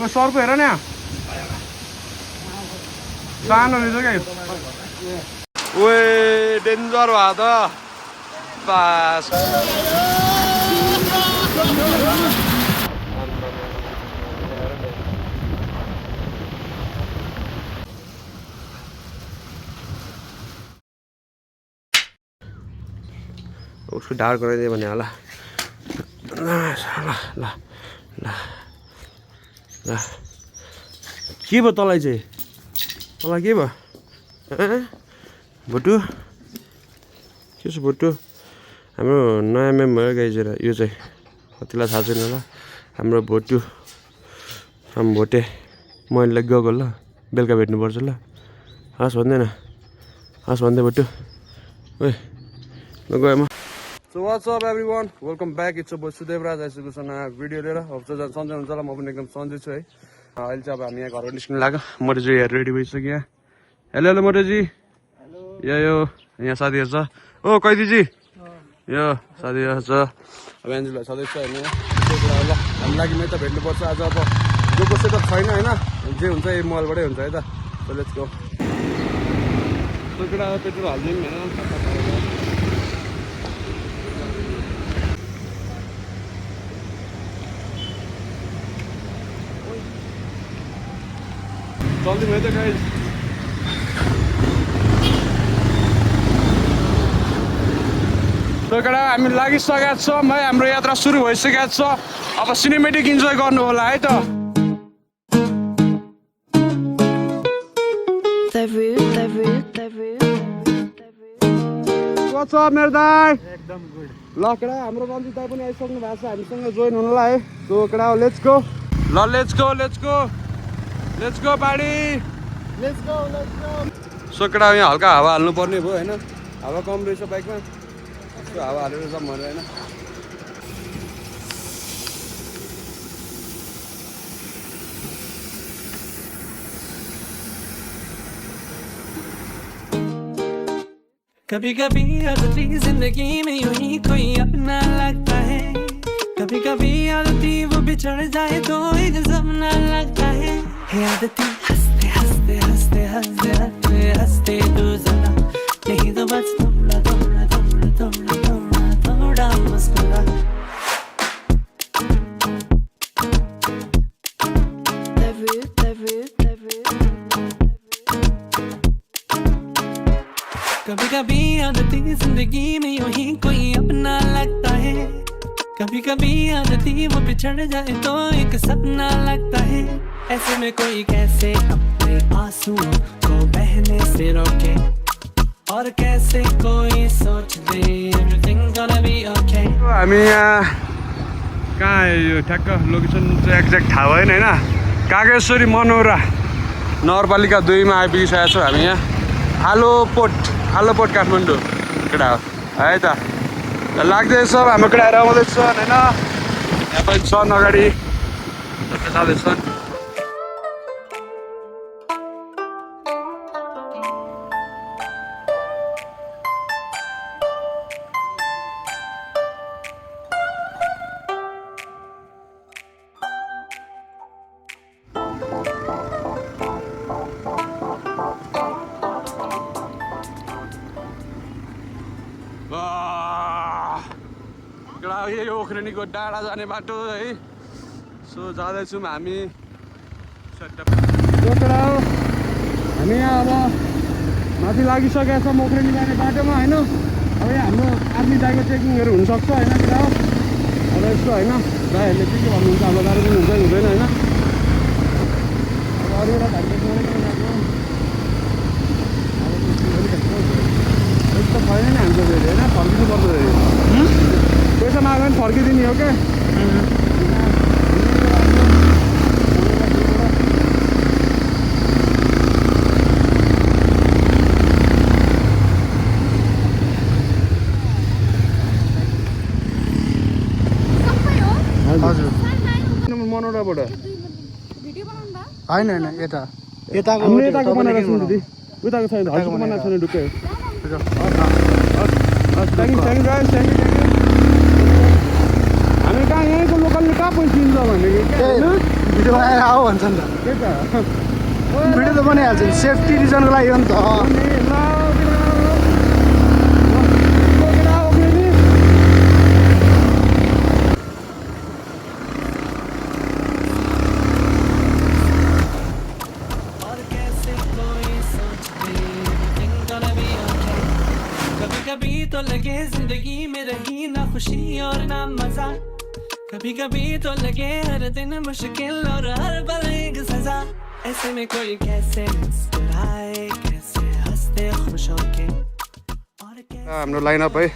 सरको हेर न यहाँ सानो रहेछ क्या ओए डेन्जर भयो त बास उसको ढाड गराइदियो भने होला ल ल ल ल के भयो तँलाई चाहिँ तँलाई के भयो भुटु के छ भुटु हाम्रो नयाँ मेम्बर गाइजेर यो चाहिँ कतिलाई थाहा छैन होला हाम्रो भोटु भोटे मैले गएको ल बेलुका भेट्नुपर्छ ल हस् भन्दैन हस् भन्दै भुटु ओए ल गएँ म So what's up everyone, welcome back, it's your boy सुदेवराज आइसकेको छ नयाँ भिडियो लिएर हप्ता सन्चै हुन्छ होला म पनि एकदम सन्चै छु है अहिले चाहिँ अब हामी यहाँ घरबाट निस्किनु लाग्यो मोटेजी यहाँ रेडी भइसक्यो यहाँ हेलो हेलो मोटेजी यो यहाँ साथीहरू छ ओ कैदीजी यो साथीहरू छ अब एन्जुलाई सधैँ छ होइन ल हामी लागि त भेट्नुपर्छ आज अब जो कसै त छैन होइन जे हुन्छ यही मोबाइलबाटै हुन्छ है त लेट्स गो त्यो केटा पेट्रोल हालिदिउँ होइन चल्दिउँ है त गाइस केटा हामी लागिसकेका छौँ है हाम्रो यात्रा सुरु भइसकेको छ अब सिनेमेटिक इन्जोय गर्नु होला है त What's up मेरो दाइ एकदम गुड ल केटा हाम्रो रन्जित दाइ पनि आइसक्नु भएको छ हामीसँग जोइन हुनलाई है सो केटा लेट्स गो ल let's go body let's go so केटा यहाँ हल्का हावा हाल्नु पर्ने भयो होइन हावा कम रहेछ बाइकमा यस्तो हावा हालेर जाऊँ भनेर होइन कभी कभी आदती जिंदगी में यूं ही कोई अपना लगता है कभी कभी आदती वो बिछड़ जाए तो एक जमाना लगता है आदती हंसते हंसते हंसते हंसते हंसते हंसते तू जरा यही तो बस थोड़ा थोड़ा थोड़ा थोड़ा थोड़ा थोड़ा मुस्कुरा कभी कभी आदती जिंदगी में यूं ही कोई अपना लगता है कभी कभी आदती वो बिछड़ जाए तो एक सपना लगता है ऐसे में कोई कैसे अपने आंसू को बहने से रोके और कैसे कोई सोच they everything gonna be okay हामी यहाँ कहाँ यो ठ्याक्क लोकेसन चाहिँ एक्ज्याक्ट थाहा भएन होइन कागेश्वरी मनौरा नगरपालिका 2 मा आइपुगिसकेका छौँ हामी यहाँ आलोपोट काठमाडौँ केटा हो है त लाग्दैछ हाम्रो केटाहरू आउँदैछ होइन यहाँ पनि छन् अगाडि जाँदैछन् यो ओख्रेनीको डाँडा जाने बाटो है सो जाँदैछौँ हामी हामी यहाँ अब माथि लागिसकेका छौँ ओख्रेनी जाने बाटोमा होइन अब यहाँ हाम्रो आर्मी दाइको चेकिङहरू हुनसक्छ होइन केटा हो अब यस्तो होइन दाइहरूले के भन्नुहुन्छ हाम्रो गाडी पनि हुन्छ हुँदैन होइन अब अरू एउटा यस्तो छैन नि हाम्रो फेरि होइन फर्किनु पर्छ पैसा माग्यो भने फर्किदिने हो क्या हजुर मनोराबाट होइन यताको बनाएको छु दिदी उताको छैन हजुरको बनाएको छैन ढुक्कै हामी कहाँ यहीँको लोकलले भिडियो बनाएर आऊ भन्छ नि त भिडियो त बनाइहाल्छ नि सेफ्टी रिजनको लागि हो नि त और कैसे कोई सोचते everything gonna be okay कभी कभी तो लगे जिंदगी में रही ना खुशी और ना मजा कभी कभी तो लगे हर दिन मुश्किल और हर पल एक सजा ऐसे में कोई कैसे मुस्कुराए कैसे हंसते खुश होके और कैसे हाम्रो लाइनअप है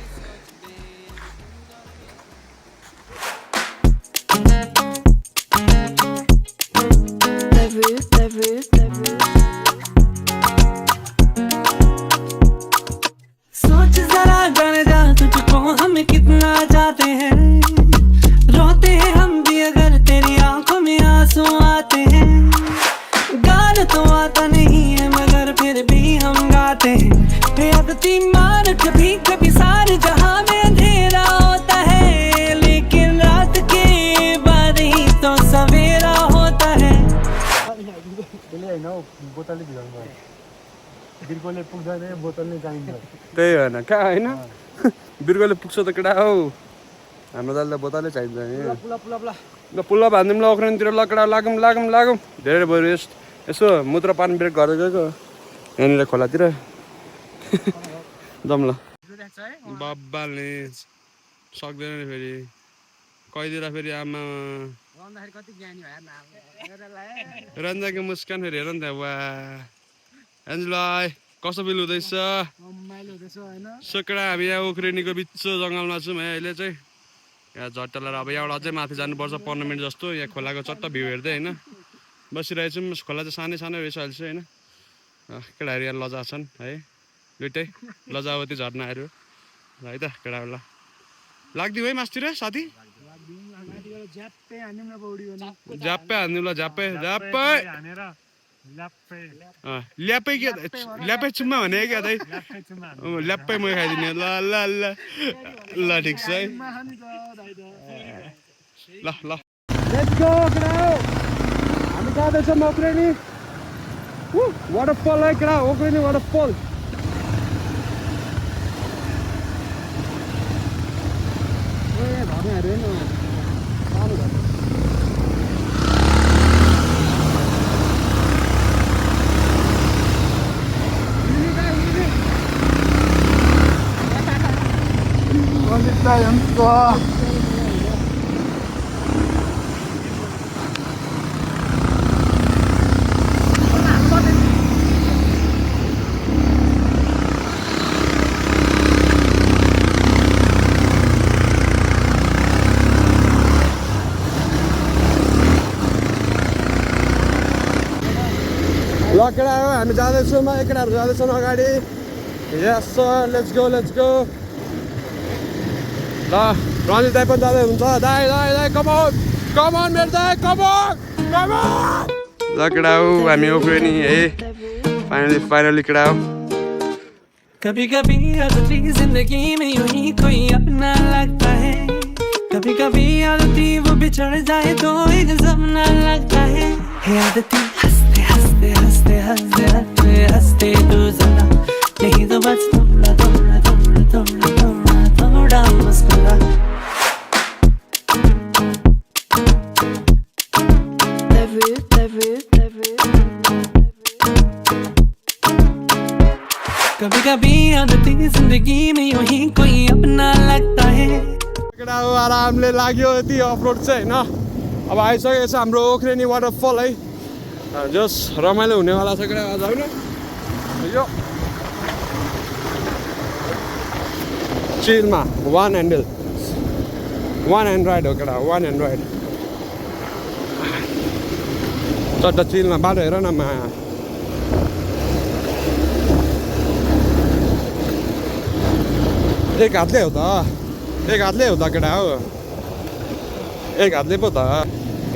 सोच जरा जाने जा तुझको हम कितना चाहते हैं रोते हैं हम भी अगर तेरी आंखों में आंसू आते हैं गाना तो आता नहीं है मगर फिर भी हम गाते हैं बेअदती मान कभी कभी सारे जहां में अंधेरा होता है लेकिन रात के बाद ही तो सवेरा होता है त्यसले होइन हौ बोतलले भिजाउनु भयो बिर्कोले पुग्दैन बोतलले चाहिन्छ त्यही होइन कहाँ होइन बिर्कोले पुग्छ त केटा हौ हाम्रो दाजुलाई बोतलै चाहिन्छ नि पुला पुला पुला ल पुल्ला भानिदिउँ ल उख्रेनतिर ल केटा लागौँ लागौँ लागौँ धेरै भयो रेस्ट यसो मुत्र पान ब्रेक गरेर गएको यहाँनिर खोलातिर जाउँ ल बब्बाल्ने सक्दैन नि फेरि कहिलेतिर फेरि आमा रन्जाको मुस्कान फेरि हेर नि त वा एन्जुलाई कसो बिल हुँदैछ सोकडा हामी यहाँ उख्रेनीको बिच जङ्गलमा छौँ है अहिले चाहिँ यहाँ झट्टलाई अब यहाँबाट अझै माथि जानुपर्छ 15 मिनट जस्तो यहाँ खोलाको चट्ट भ्यू हेर्दै होइन बसिरहेको छौँ खोला चाहिँ सानै सानै रहेछ अहिले चाहिँ होइन केटाहरू यहाँ लजा छन् है दुइटै लजावती झर्नाहरू है त केटाहरू ल लाग्दियो है मासतिर साथी ज्याप्पै हान्यौँ न पौडी झ्याप्पै हानिदिउँ ल झ्याप्पै झ्याप्पै ल्याप्पै के ल्याप्पै चुम्मा भने क्या दाइ ल्याप्पै मै खाइदिने ल ल ल ल ठिक छ है ल ल लेट्स गो केटा हामी जाँदैछौँ उक्रेनी वाटरफल है केटा उक्रेनी वाटरफल ए झर्नाहरू हेर्नु सानो झर्ना ल केटाहरू हामी जाँदैछौँ केटाहरू जाँदैछौँ अगाडि यस सर लेट्स गो ल रञ्जित दाइ पनि जाँदै हुन्छ दाइ दाइ दाइ कमन कमन मेरो दाइ कमन कमन ल केटा हो हामी उफ्रियो नि है फाइनली केटा हो कभी कभी आदती जिंदगी में यूं ही कोई अपना लगता है कभी कभी आदती वो बिछड़ जाए तो एक जमाना लगता है आदती हंसते हंसते हंसते हंसते हंसते हंसते तू जरा नहीं तो बस थोड़ा थोड़ा थोड़ा थोड़ा थोड़ा थोड़ा मुस्कुरा कभी कभी आदती जिंदगी में यूं ही कोई अपना लगता है केटा हो आरामले लाग्यो यति अफरोड चाहिँ होइन अब आइसकेको छ हाम्रो उख्रेनी वाटरफल है जस रमाइलो हुनेवाला छ केटा आज होइन यो चिलमा वान ह्यान्ड राइड हो केटा वान ह्यान्ड राइड चट्ट चिलमा बाटो हेर न मा एक हातले हो त केटा हो एक हातले पो त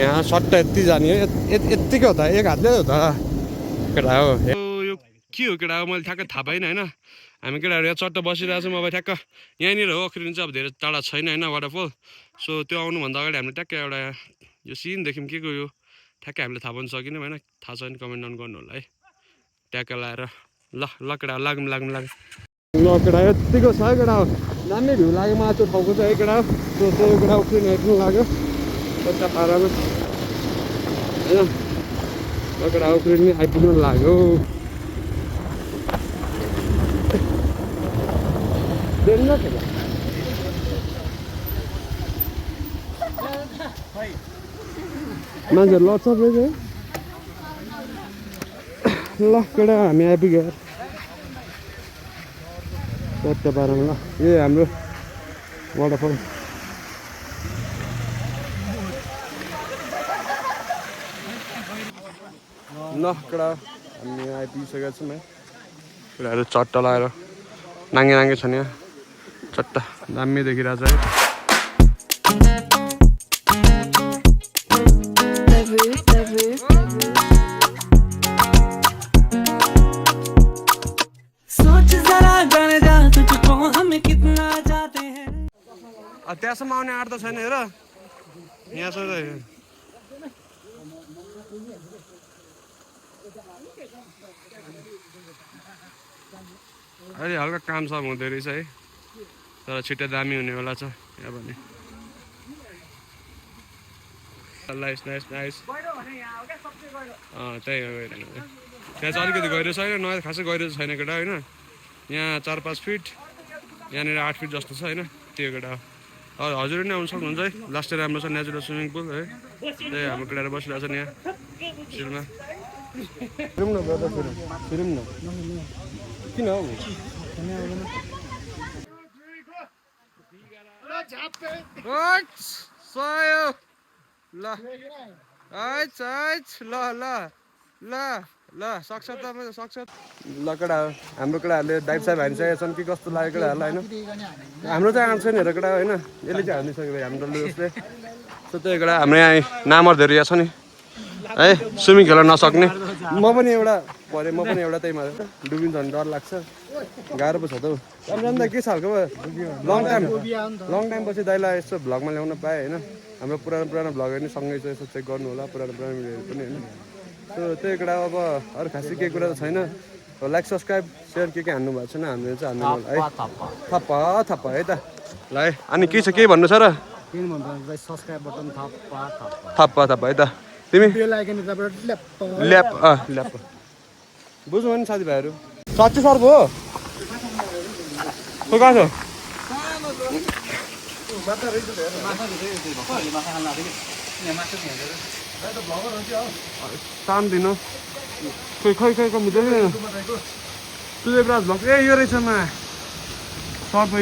यहाँ सट्ट यति जाने हो यत्तिकै हो त एक हातले हो त केटा हो यो के हो केटा हो मैले ठ्याक्क थाहा पाइनँ होइन हामी केटाहरू यहाँ चट्ट बसिरहेको छौँ अब ठ्याक्क यहीँनिर हो अखिर चाहिँ अब धेरै टाढा छैन होइन वाटरफल सो त्यो आउनुभन्दा अगाडि हामीले ट्याक्क एउटा यो सिन देख्यौँ के को यो ठ्याक्कै हामीले थाहा पाउनु सकिनौँ होइन थाहा छ भने कमेन्ट डाउन गर्नु होला है ट्याक्क लाएर ल केटा लागौँ ल केटा यत्तिको छ है केटा हो दामी भ्यू लाग्यो मलाई त्यो ठाउँको चाहिँ है केटा हो त्यो चाहिँ केटा उफ्रिनु हेर्नु लाग्यो एउटा पारामा होइन ल केटा उफ्रिनु आइपुग्नु लाग्यो मान्छेहरू लड्छ फेरि ल केटा हामी आइपुग्यो चट्टा पारामा ल यो हाम्रो वाटरफल ल केटा हामी आइपुगिसकेका छौँ है केटाहरू चट्टा लगाएर नाङ्गे छ नि यहाँ चट्टा दामी देखिरहेछ है त्यहाँसम्म आउने आँट त छैन हेर यहाँसम्म अहिले हल्का काम सब हुँदो रहेछ है तर छिट्टै दामी हुनेवाला छ यहाँ पनि नाइस त्यही हो त्यहाँ चाहिँ अलिकति गहिरो छैन नयाँ खासै गहिरो छैन केटा होइन यहाँ 4-5 फिट यहाँनिर 8 फिट जस्तो छ होइन त्यो केटा हजुर नै आउनु सक्नुहुन्छ है लास्ट राम्रो छ नेचुरल स्विमिङ पुल है त्यही हाम्रो केटाहरू बसिरहेको छ नि यहाँ सिलमा फिरौँ न किन हौ ल सक्छ त सक्छ ल केटा हाम्रो केटाहरूले दाइप साइप हानिसकेका छन् कि कस्तो लाग्यो केटाहरूलाई होइन हाम्रो चाहिँ आउँछ नि हेर केटा होइन यसले चाहिँ हानिसक्यो भाइ हाम्रो जसले सो त्यही केटा हाम्रो यहाँ नामरहरू यहाँ छ नि है स्विमिङ खेल्न नसक्ने म पनि एउटा परेँ म पनि एउटा त्यहीमा डुबिन्छ भने डर लाग्छ गाह्रो पो छ त हौ राम्रोभन्दा के छ खालको लङ टाइम पछि दाइलाई यसो भ्लगमा ल्याउन पाएँ होइन हाम्रो पुरानो भ्लगहरू नि सँगै छ यसो चेक गर्नु होला पुरानो भिडियोहरू पनि होइन सो त्यही केटा अब अरू खासै केही कुरा त छैन लाइक सब्सक्राइब सेयर के हान्नु भएको छैन हामीले चाहिँ हान्नु होला है थप्पा है त ल है अनि के छ केही भन्नु छ र थप्पा है त तिमी ल्याप बुझ्नु भने साथीभाइहरू साँच्चै सर्को हो कहाँ छ शाम दिनु खै मुद्दै तुझे ब्राज भ्लग ए यो रहेछ मा सर्प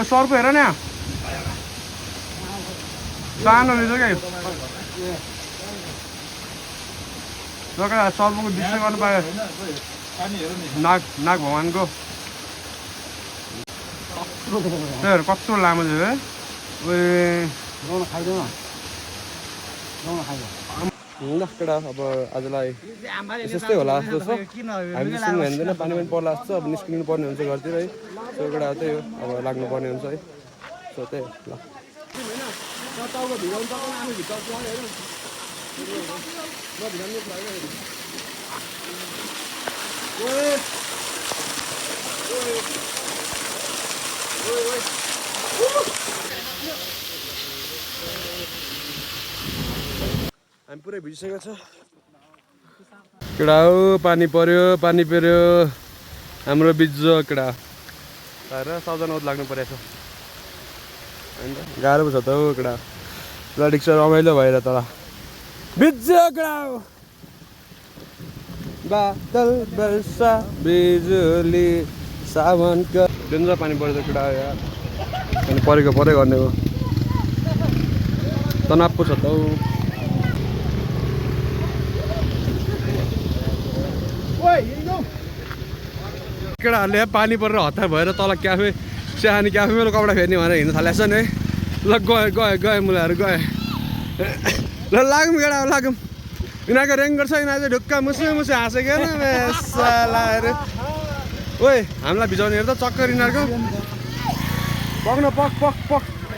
सर्प हेर न सानो रहेछ क्या सर्पको दृश्य गर्नु पायो नाग भगवानको त्यही कस्तो लामो छ ल केटा अब आजलाई त्यस्तै होला जस्तो छ हामी निस्किनु हान्दैन पानी पनि पर्ला जस्तो अब निस्किनु पर्ने हुन्छ घरतिर है सो केटा त्यही हो अब लाग्नु पर्ने हुन्छ है सो त्यही ल हामी पुरै भिजिसकेको छ केटा हो पानी पर्यो हाम्रो बिज्जो केटा भएर सजना लाग्नु परेछ होइन गाह्रो पो छ त हौ केटा लडिक छ रमाइलो भएर तर बिज्जो केटा हो बादल वर्षा बिजुली सावनको डेन्जर पानी परेछ केटा यार अनि परेको परै गर्ने हो तनाव पो छ त हौ केटाहरूले पानी परेर हतार भएर तल क्याफे सानो क्याफेमा कपडा फेर्ने भनेर हिँड्नु थालेको छ नि है ल गए मुलाहरू गए ल लागौँ केटा लागौँ यिनीहरूको रेङ्गर छ यिनीहरू चाहिँ ढुक्का मुसु हाँसेको सालाहरू ओइ हामीलाई भिजाउने हेर त चक्कर यिनीहरूको पक्न पक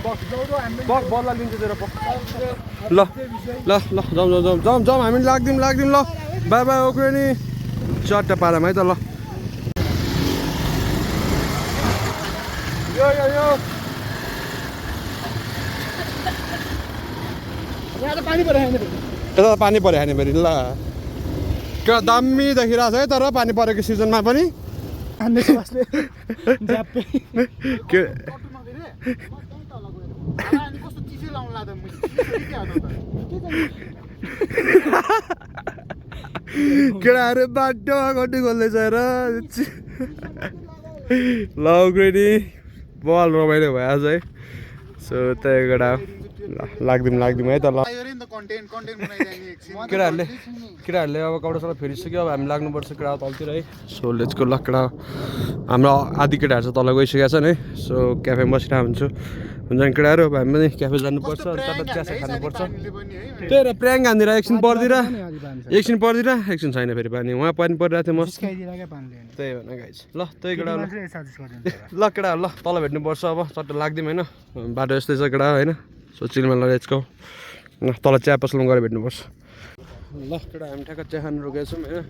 बक बल्ल लिन्छ तेरो पक ल ल ल जाउँ जाउँ जाउँ जाउँ जाउँ हामी लाग्दिउँ ल बाई बाई ओक्रे नि चट्टा पारामा है त ल यो यो यो यहाँ त पानी परेको छैन यता पानी पऱ्यो नि फेरि ल क्या दामी देखिरहेको छ है तर पानी परेको सिजनमा पनि के केटाहरू बाटो गड्डी खोल्दैछ र ल उक्रेनी बल रमाइलो भयो आज है सो त्यही केटा लाग्दिउँ है त ल केटाहरूले अब कपडा सबै फेरिसक्यो अब हामी लाग्नुपर्छ केटा तलतिर है सो लेट्सको ल केटा हाम्रो आधी केटाहरू चाहिँ तल गइसकेको छन् है सो क्याफेमा बसिरहेको हुन्छ नि केटाहरू अब हामी पनि क्याफे जानुपर्छ चियासा खानुपर्छ त्यही र प्र्याङ हानिदिएर एकछिन पर्दिएर एकछिन छैन फेरि पानी उहाँ पानी परिरहेको थियो मस्त त्यही भन गाइस ल त्यही केटा ल केटा ल तल भेट्नुपर्छ अब चट्ट लाग्दिउँ होइन बाटो यस्तै छ केटा होइन सो चिलमा ल लेट्सको तल चिया पसलमा गएर भेट्नुपर्छ ल केटा हामी ठ्याक्क चिया खानु रोकेको छौँ होइन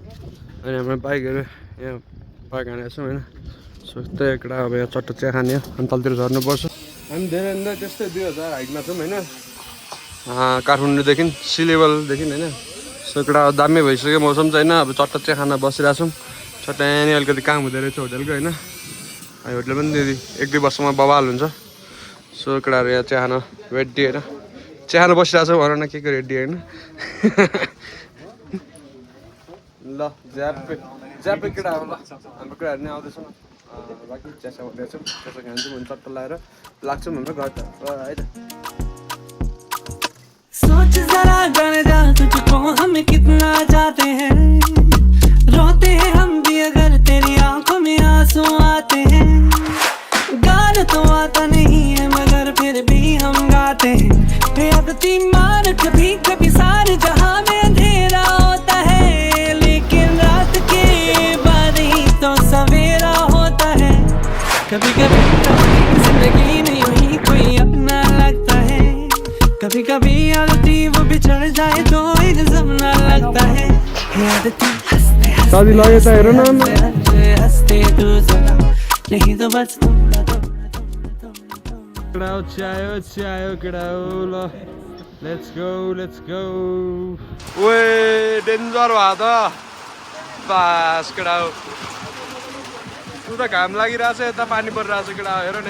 अनि हाम्रो बाइकहरू यहाँ बाइक हानेको छौँ होइन सो त्यही केटा अब यहाँ चट्ट चिया खाने अनि तलतिर झर्नुपर्छ हामी धेरै भन्दा त्यस्तै 2000 हाइटमा छौँ होइन काठमाडौँदेखि सी लेभलदेखि होइन सो केटा दामी भइसक्यो मौसम चाहिँ होइन अब चट्ट चिया खाना बसिरहेको छौँ चट्ट यहाँनिर अलिकति काम हुँदो रहेछ होटेलको होइन होटेल पनि दिदी 1-2 वर्षमा बवाल हुन्छ सो केटाहरू यहाँ चिया खान रेडी होइन चिया खान बसिरहेको छ भन न के रेडी होइन ल ज्यापे केटा हो ल हाम्रो केटाहरू नै आउँदैछ बाँकी चियासा हुँदैछौँ चियासा खान्छौँ भने चट्ट लगाएर लाग्छौँ हाम्रो घर है त सोच जरा कर जा तुझको हम कितना चाहते हैं रोते हैं हम भी अगर तेरी आंखों में आंसू आते हैं गाना तो आता नहीं है मगर फिर भी हम गाते हैं बेअदबी मार कभी कभी सारे जहां में अंधेरा होता है लेकिन रात के बाद ही तो सवेरा होता है कभी कभी जिंदगी में यूं ही कोई अपना लगता है कभी कभी आदती वो बिछड़ जाए तो एक जमाना लगता है आदती हंसते हंसते तू जरा नहीं तो बस चियायो केटा हो ल लेट्स गो ओए डेन्जर भयो त बास केटा हो उता घाम लागिरहेको छ यता पानी परिरहेको छ केटा हेर न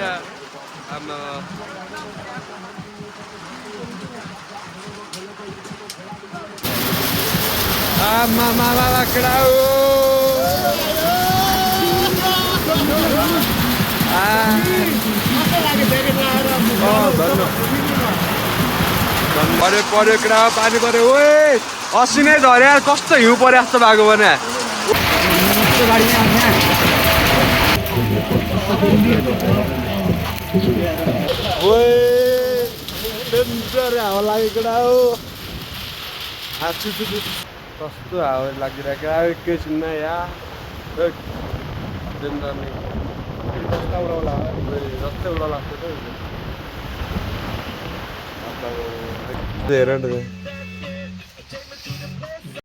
आमा केटा हो पर्यो केटा पानी पर्यो ओए अस्ति नै झऱ्यो कस्तो हिउँ पर्यो जस्तो भएको भने ओए डेन्जर हावा लाग्यो केटा हो कस्तो हावा लागिरहेको एकैछिनमा यहाँ डेन्जर नै जस्तै उडा लाग्छ त हेर न